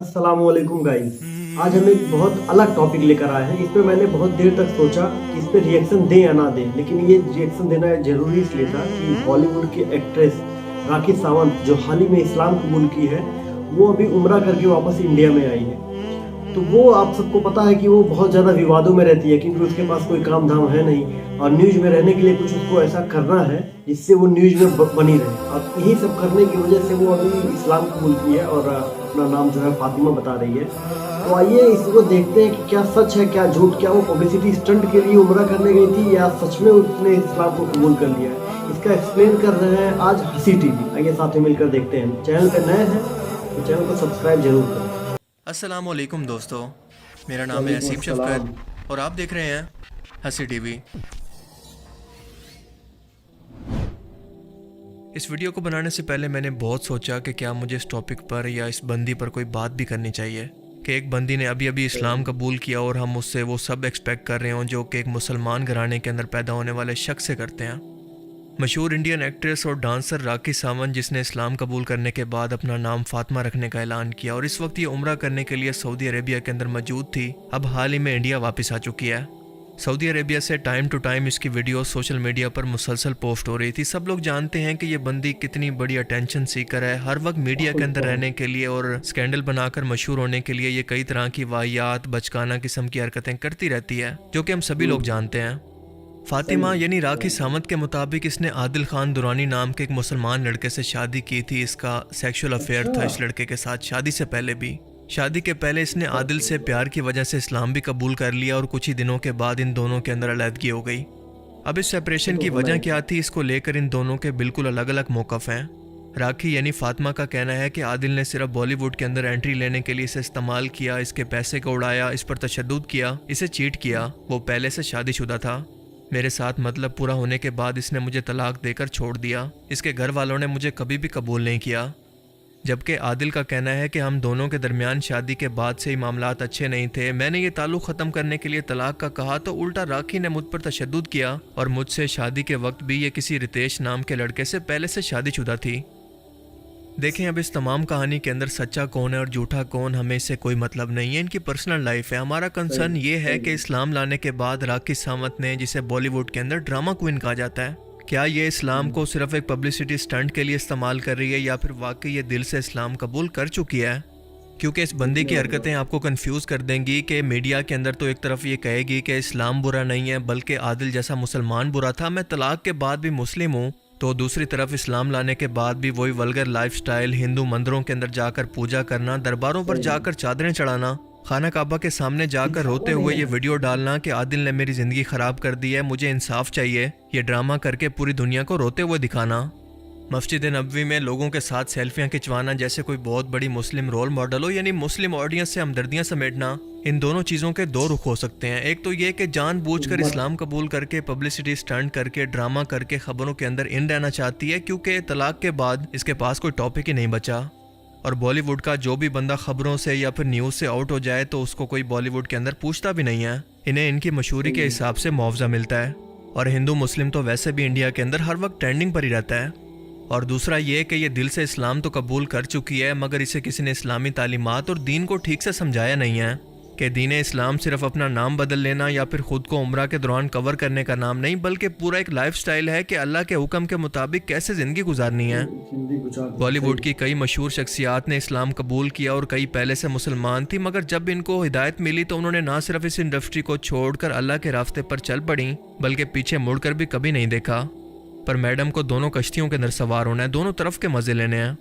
अस्सलामुअलैकुम गाइस। आज हम एक बहुत अलग टॉपिक लेकर आए हैं। इस पे मैंने बहुत देर तक सोचा कि इस पे रिएक्शन दें या ना दें, लेकिन ये रिएक्शन देना जरूरी इसलिए था कि बॉलीवुड की एक्ट्रेस राखी सावंत जो हाल ही में इस्लाम कबूल की है, वो अभी उम्रा करके वापस इंडिया में आई है। तो वो आप सबको पता है कि वो बहुत ज़्यादा विवादों में रहती है, क्योंकि उसके पास कोई काम धाम है नहीं और न्यूज़ में रहने के लिए कुछ उसको ऐसा करना है जिससे वो न्यूज़ में बनी रहे। और यही सब करने की वजह से वो अभी इस्लाम कबूल की है और अपना नाम जो है फातिमा बता रही है। तो आइए इसको देखते हैं कि क्या सच है क्या झूठ, क्या वो पब्लिसिटी स्टंट के लिए उम्रा करने गई थी या सच में उसने इस्लाम को कबूल कर लिया है। इसका एक्सप्लेन कर रहे हैं आज हंसी टीवी। आइए साथ में मिलकर देखते हैं। चैनल पे नए हैं तो चैनल को सब्सक्राइब जरूर करें। अस्सलामुअलैकुम दोस्तों, मेरा नाम है वालेकुम असीम अस्सलाम। शफ़क़त और आप देख रहे हैं हंसी टीवी। इस वीडियो को बनाने से पहले मैंने बहुत सोचा कि क्या मुझे इस टॉपिक पर या इस बंदी पर कोई बात भी करनी चाहिए कि एक बंदी ने अभी अभी इस्लाम कबूल किया और हम उससे वो सब एक्सपेक्ट कर रहे हों जो कि एक मुसलमान घराने के अंदर पैदा होने वाले शख्स से करते हैं। मशहूर इंडियन एक्ट्रेस और डांसर राखी सावंत, जिसने इस्लाम कबूल करने के बाद अपना नाम फातिमा रखने का ऐलान किया और इस वक्त ये उम्रा करने के लिए सऊदी अरेबिया के अंदर मौजूद थी, अब हाल ही में इंडिया वापस आ चुकी है। सऊदी अरेबिया से टाइम टू टाइम इसकी वीडियो सोशल मीडिया पर मुसलसल पोस्ट हो रही थी। सब लोग जानते हैं कि ये बंदी कितनी बड़ी अटेंशन सीकर है। हर वक्त मीडिया के अंदर रहने के लिए और स्कैंडल बनाकर मशहूर होने के लिए ये कई तरह की वाहियात, बचकाना किस्म की हरकतें करती रहती है, जो कि हम सभी लोग जानते हैं। फातिमा यानी राखी सावंत के मुताबिक इसने आदिल खान दुरानी नाम के एक मुसलमान लड़के से शादी की थी। इसका सेक्सुअल अफेयर था इस लड़के के साथ शादी से पहले भी। शादी के पहले इसने आदिल से प्यार की वजह से इस्लाम भी कबूल कर लिया और कुछ ही दिनों के बाद इन दोनों के अंदर अलहदगी हो गई। अब इस सेपरेशन की वजह क्या थी, इसको लेकर इन दोनों के बिल्कुल अलग अलग मौक़िफ़ हैं। राखी यानी फातिमा का कहना है कि आदिल ने सिर्फ बॉलीवुड के अंदर एंट्री लेने के लिए इसे इस्तेमाल किया, इसके पैसे को उड़ाया, इस पर तशद्दुद किया, इसे चीट किया। वो पहले से शादीशुदा था। मेरे साथ मतलब पूरा होने के बाद इसने मुझे तलाक देकर छोड़ दिया। इसके घर वालों ने मुझे कभी भी कबूल नहीं किया। जबकि आदिल का कहना है कि हम दोनों के दरमियान शादी के बाद से ही मामलात अच्छे नहीं थे। मैंने ये ताल्लुक़ ख़त्म करने के लिए तलाक का कहा तो उल्टा राखी ने मुझ पर तशद्दुद किया और मुझसे शादी के वक्त भी ये किसी रितेश नाम के लड़के से पहले से शादीशुदा थी। देखें, अब इस तमाम कहानी के अंदर सच्चा कौन है और झूठा कौन, हमें इससे कोई मतलब नहीं है। इनकी पर्सनल लाइफ है। हमारा कंसर्न ये है कि इस्लाम लाने के बाद राखी सावंत ने, जिसे बॉलीवुड के अंदर ड्रामा क्वीन कहा जाता है, क्या ये इस्लाम को सिर्फ एक पब्लिसिटी स्टंट के लिए इस्तेमाल कर रही है या फिर वाकई ये दिल से इस्लाम कबूल कर चुकी है? क्योंकि इस बंदी की हरकतें आपको कंफ्यूज कर देंगी कि मीडिया के अंदर तो एक तरफ ये कहेगी कि इस्लाम बुरा नहीं है बल्कि आदिल जैसा मुसलमान बुरा था, मैं तलाक के बाद भी मुस्लिम हूँ, तो दूसरी तरफ इस्लाम लाने के बाद भी वही वल्गर लाइफस्टाइल, हिंदू मंदिरों के अंदर जाकर पूजा करना, दरबारों पर जाकर चादरें चढ़ाना, खाना काबा के सामने जाकर रोते हुए ये वीडियो डालना कि आदिल ने मेरी ज़िंदगी ख़राब कर दी है, मुझे इंसाफ चाहिए, ये ड्रामा करके पूरी दुनिया को रोते हुए दिखाना। मस्जिद नबवी में लोगों के साथ सेल्फियां खिंचवाना जैसे कोई बहुत बड़ी मुस्लिम रोल मॉडल हो, यानी मुस्लिम ऑडियंस से हमदर्दियां समेटना। इन दोनों चीज़ों के दो रुख हो सकते हैं। एक तो ये कि जानबूझकर इस्लाम कबूल करके पब्लिसिटी स्टंट करके ड्रामा करके ख़बरों के अंदर इन रहना चाहती है, क्योंकि तलाक के बाद इसके पास कोई टॉपिक ही नहीं बचा। और बॉलीवुड का जो भी बंदा ख़बरों से या फिर न्यूज़ से आउट हो जाए तो उसको कोई बॉलीवुड के अंदर पूछता भी नहीं है। इन्हें इनकी मशहूरी के हिसाब से मुआवजा मिलता है। और हिंदू मुस्लिम तो वैसे भी इंडिया के अंदर हर वक्त ट्रेंडिंग पर ही रहता है। और दूसरा ये कि ये दिल से इस्लाम तो कबूल कर चुकी है, मगर इसे किसी ने इस्लामी तालीमात और दीन को ठीक से समझाया नहीं है कि दीन इस्लाम सिर्फ अपना नाम बदल लेना या फिर ख़ुद को उम्रा के दौरान कवर करने का नाम नहीं, बल्कि पूरा एक लाइफस्टाइल है कि अल्लाह के हुक्म के मुताबिक कैसे ज़िंदगी गुजारनी है। बॉलीवुड की कई मशहूर शख्सियात ने इस्लाम कबूल किया और कई पहले से मुसलमान थी, मगर जब इनको हिदायत मिली तो उन्होंने ना सिर्फ इस इंडस्ट्री को छोड़कर अल्लाह के रास्ते पर चल पड़ी, बल्कि पीछे मुड़कर भी कभी नहीं देखा। पर मैडम को दोनों कश्तियों के अंदर सवार होना है, दोनों तरफ के मज़े लेने हैं।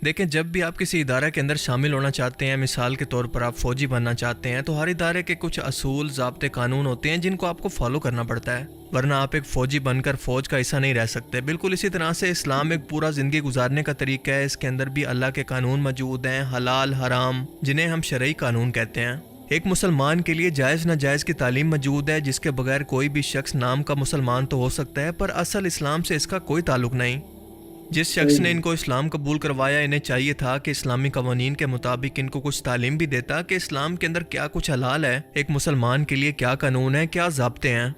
देखें, जब भी आप किसी इदारा के अंदर शामिल होना चाहते हैं, मिसाल के तौर पर आप फ़ौजी बनना चाहते हैं, तो हर इदारे के कुछ असूल, ज़ाब्ते, कानून होते हैं जिनको आपको फॉलो करना पड़ता है, वरना आप एक फ़ौजी बनकर फ़ौज का हिस्सा नहीं रह सकते। बिल्कुल इसी तरह से इस्लाम एक पूरा ज़िंदगी गुजारने का तरीका है। इसके अंदर भी अल्लाह के कानून मौजूद हैं, हलाल हराम, जिन्हें हम शरई कानून कहते हैं। एक मुसलमान के लिए जायज़ नाजायज़ की तालीम मौजूद है, जिसके बगैर कोई भी शख्स नाम का मुसलमान तो हो सकता है, पर असल इस्लाम से इसका कोई ताल्लुक नहीं। जिस शख्स ने इनको इस्लाम कबूल करवाया, इन्हें चाहिए था कि इस्लामी कवानीन के मुताबिक इनको कुछ तालीम भी देता कि इस्लाम के अंदर क्या कुछ हलाल है, एक मुसलमान के लिए क्या कानून है, क्या ज़ाब्ते हैं।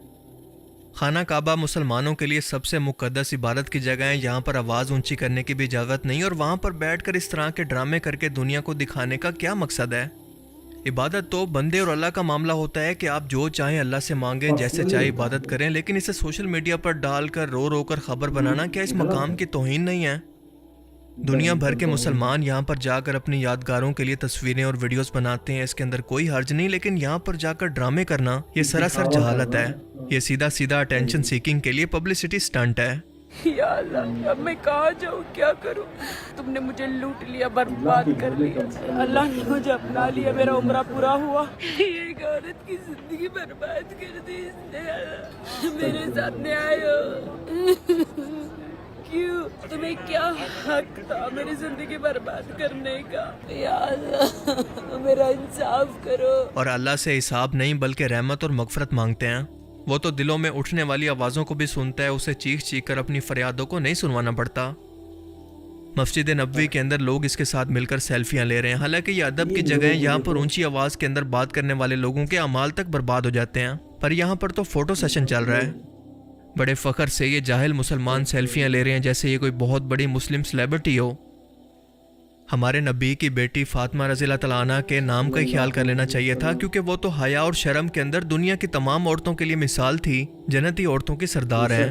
खाना काबा मुसलमानों के लिए सबसे मुक़द्दस इबादत की जगह है। यहाँ पर आवाज़ ऊंची करने की भी इजाज़त नहीं, और वहाँ पर बैठकर इस तरह के ड्रामे करके दुनिया को दिखाने का क्या मकसद है। इबादत तो बंदे और अल्लाह का मामला होता है कि आप जो चाहें अल्लाह से मांगें, जैसे चाहे इबादत करें, लेकिन इसे सोशल मीडिया पर डालकर रो रो कर खबर बनाना क्या इस मकाम की तौहीन नहीं है। दुनिया भर के मुसलमान यहाँ पर जाकर अपनी यादगारों के लिए तस्वीरें और वीडियोस बनाते हैं, इसके अंदर कोई हर्ज नहीं, लेकिन यहाँ पर जाकर ड्रामे करना ये सरासर जहालत है। ये सीधा सीधा अटेंशन सीकिंग के लिए पब्लिसिटी स्टंट है। या अल्लाह, अब मैं कहाँ जाऊँ, क्या करूँ? तुमने मुझे लूट लिया, बर्बाद कर लिया। अल्लाह ने मुझे अपना लिया, मेरा उम्र पूरा हुआ, एक औरत की जिंदगी बर्बाद कर दी इसने। अल्लाह, मेरे साथ न्याय हो। क्यों? तुम्हें क्या हक था मेरी जिंदगी बर्बाद करने का? या अल्लाह, मेरा इंसाफ करो। और अल्लाह से हिसाब नहीं बल्कि रहमत और मगफरत मांगते हैं। वो तो दिलों में उठने वाली आवाज़ों को भी सुनता है, उसे चीख चीख कर अपनी फरियादों को नहीं सुनवाना पड़ता। मस्जिद नबवी के अंदर लोग इसके साथ मिलकर सेल्फियां ले रहे हैं, हालांकि ये अदब की जगह है। यहाँ पर ऊंची आवाज़ के अंदर बात करने वाले लोगों के अमाल तक बर्बाद हो जाते हैं, पर यहाँ पर तो फोटो सेशन चल रहा है। बड़े फ़ख्र से ये जाहिल मुसलमान सेल्फियां ले रहे हैं जैसे ये कोई बहुत बड़ी मुस्लिम सेलिब्रिटी हो। हमारे नबी की बेटी फातिमा रज़ियल्लाहु तआला अन्हा के नाम का ही ख्याल कर लेना चाहिए था, क्योंकि वो तो हया और शर्म के अंदर दुनिया की तमाम औरतों के लिए मिसाल थी, जन्नती औरतों की सरदार है।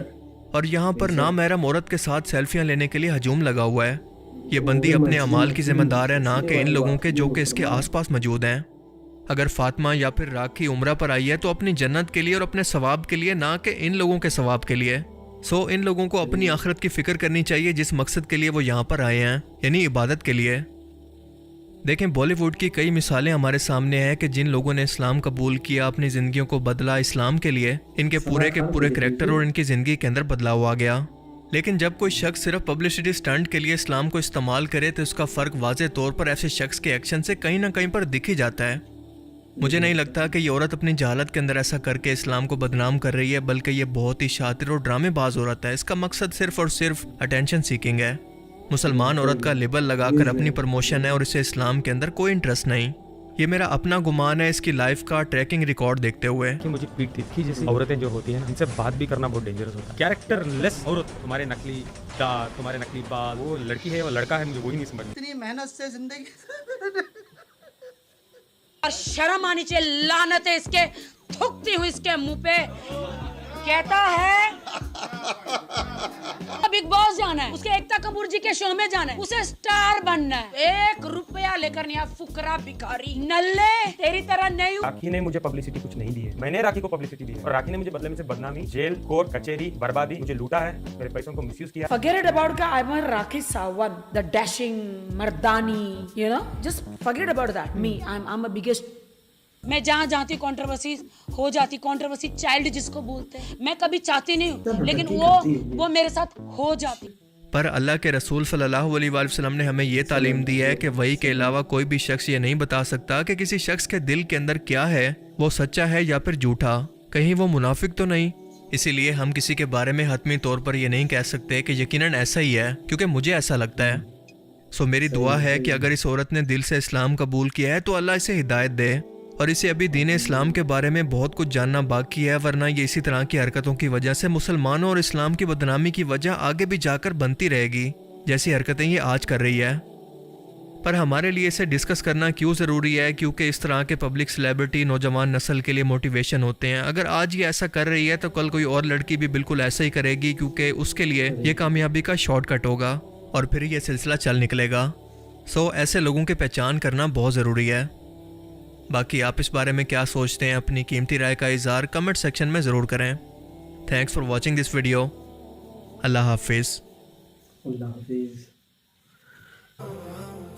और यहाँ पर नामहरम औरत के साथ सेल्फियां लेने के लिए हजूम लगा हुआ है। ये बंदी अपने अमाल की जिम्मेदार है, ना कि इन लोगों के जो कि इसके आसपास मौजूद हैं। अगर फातिमा या फिर राखी उम्रा पर आई है तो अपनी जन्नत के लिए और अपने सवाब के लिए, ना कि इन लोगों के सवाब के लिए। इन लोगों को अपनी आखिरत की फिक्र करनी चाहिए जिस मकसद के लिए वो यहाँ पर आए हैं, यानी इबादत के लिए। देखें, बॉलीवुड की कई मिसालें हमारे सामने हैं कि जिन लोगों ने इस्लाम कबूल किया, अपनी ज़िंदगियों को बदला इस्लाम के लिए, इनके पूरे के पूरे करैक्टर और इनकी ज़िंदगी के अंदर बदलाव आ गया। लेकिन जब कोई शख्स सिर्फ पब्लिसिटी स्टंट के लिए इस्लाम को इस्तेमाल करे तो उसका फ़र्क वाज़े तौर पर ऐसे शख्स के एक्शन से कहीं ना कहीं पर दिख ही जाता है। मुझे नहीं लगता कि ये औरत अपनी जहालत के अंदर ऐसा करके इस्लाम को बदनाम कर रही है, बल्कि ये बहुत ही शातिर और ड्रामेबाज औरत है। इसका मकसद सिर्फ और सिर्फ अटेंशन सीकिंग है। मुसलमान औरत का लेबल लगाकर अपनी प्रमोशन है और इसे इस्लाम के अंदर कोई इंटरेस्ट नहीं। ये मेरा अपना गुमान है इसकी लाइफ का ट्रैकिंग रिकॉर्ड देखते हुए। कि मुझे पीट तिरछी जैसी औरतें जो होती हैं, इनसे बात भी करना बहुत डेंजरस होता है। कैरेक्टरलेस औरत, तुम्हारे नकली दांत, तुम्हारे नकली बाल, वो लड़की है वो लड़का है, मुझे वही नहीं समझ। इतनी मेहनत से जिंदगी और शर्म आनी चाहिए, लानत है इसके, थूकती हूँ इसके मुंह पे। कहता है बिग बॉस जाना है, उसके एकता कपूर जी के शो में जाना है, उसे स्टार बनना है, 1 रुपया लेकर नहीं। आप फुकरा भिखारी नल्ले, तेरी तरह नहीं हूँ। राखी ने मुझे पब्लिसिटी कुछ नहीं दी है, मैंने राखी को पब्लिसिटी दी है, और राखी ने मुझे बदले में से बदनामी, जेल, कोर्ट कचहरी, बर्बादी, मुझे लूटा है, मेरे पैसों को मिसयूज किया। Forget it about that. I'm a Rakhi Sawant, the dashing Mardani, you know. Just forget about that. Me, I'm a biggest. मैं जहाँ जाती कंट्रोवर्सी हो जाती, कंट्रोवर्सी चाइल्ड जिसको बोलते हैं। मैं कभी चाहती नहीं हूँ, लेकिन वो मेरे साथ हो जाती। पर अल्लाह के रसूल सल्लल्लाहु अलैहि वसल्लम ने हमें ये तालीम दी है कि वही के अलावा कोई भी शख्स ये नहीं बता सकता कि किसी शख्स के दिल के अंदर क्या है, वो सच्चा है या फिर झूठा, कहीं वो मुनाफिक तो नहीं। इसीलिए हम किसी के बारे में हतमी तौर पर ये नहीं कह सकते कि यकीनन ऐसा ही है, क्योंकि मुझे ऐसा लगता है। मेरी दुआ है कि अगर इस औरत ने दिल से इस्लाम कबूल किया है तो अल्लाह इसे हिदायत दे, और इसे अभी दीन इस्लाम के बारे में बहुत कुछ जानना बाकी है, वरना ये इसी तरह की हरकतों की वजह से मुसलमानों और इस्लाम की बदनामी की वजह आगे भी जाकर बनती रहेगी, जैसी हरकतें ये आज कर रही है। पर हमारे लिए इसे डिस्कस करना क्यों ज़रूरी है? क्योंकि इस तरह के पब्लिक सेलिब्रिटी नौजवान नस्ल के लिए मोटिवेशन होते हैं। अगर आज ये ऐसा कर रही है तो कल कोई और लड़की भी बिल्कुल ऐसा ही करेगी, क्योंकि उसके लिए ये कामयाबी का शॉर्टकट होगा और फिर ये सिलसिला चल निकलेगा। ऐसे लोगों की पहचान करना बहुत ज़रूरी है। बाकी आप इस बारे में क्या सोचते हैं, अपनी कीमती राय का इज़हार कमेंट सेक्शन में ज़रूर करें। Thanks for watching this video. अल्लाह हाफिज़। अल्लाह हाफिज़।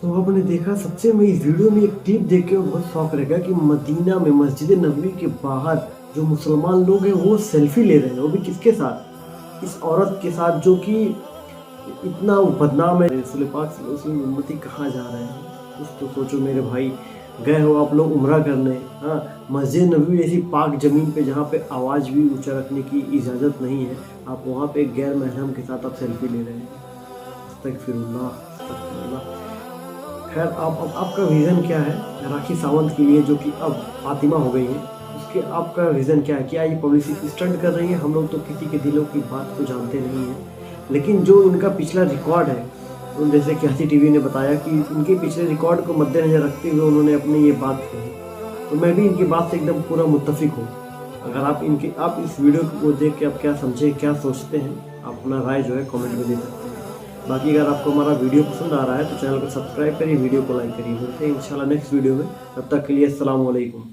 तो आपने देखा, सबसे मैं इस वीडियो में एक क्लिप देख के बहुत शौक लगा कि मदीना में मस्जिद नबवी के बाहर जो मुसलमान लोग हैं वो सेल्फी ले रहे हैं, वो भी किसके साथ? इस औरत के साथ जो कि इतना बदनाम है। रसूल पाक सल्लल्लाहु अलैहि वसल्लम उम्मती कहाँ जा रहे हैं? कुछ तो सोचो मेरे भाई। गए हो आप लोग उम्रा करने, हाँ, मस्जिद नबवी ऐसी पाक ज़मीन पे जहाँ पे आवाज़ भी ऊंचा रखने की इजाज़त नहीं है, आप वहाँ पे गैर महरम के साथ आप सेल्फी ले रहे हैं। अस्तगफिरुल्लाह, अस्तगफिरुल्लाह। खैर, आपका विज़न क्या है राखी सावंत के लिए, जो कि अब फातिमा हो गई है? इसके आपका रीज़न क्या है? क्या ये पब्लिसिटी स्टंट कर रही है? हम लोग तो किसी के दिलों की बात को जानते नहीं हैं, लेकिन जो उनका पिछला रिकॉर्ड है, तो जैसे कि हंसी टीवी ने बताया कि उनके पिछले रिकॉर्ड को मद्देनजर रखते हुए उन्होंने अपनी ये बात कही, तो मैं भी इनकी बात से एकदम पूरा मुत्तफिक हूँ। अगर आप इस वीडियो को देख के आप क्या समझे, क्या सोचते हैं, आप अपना राय जो है कमेंट में दे सकते हैं। बाकी अगर आपको हमारा वीडियो पसंद आ रहा है तो चैनल को सब्सक्राइब करिए, वीडियो को लाइक करिए। मिलते हैं इंशाल्लाह नेक्स्ट वीडियो में, तब तक के लिए अस्सलाम वालेकुम।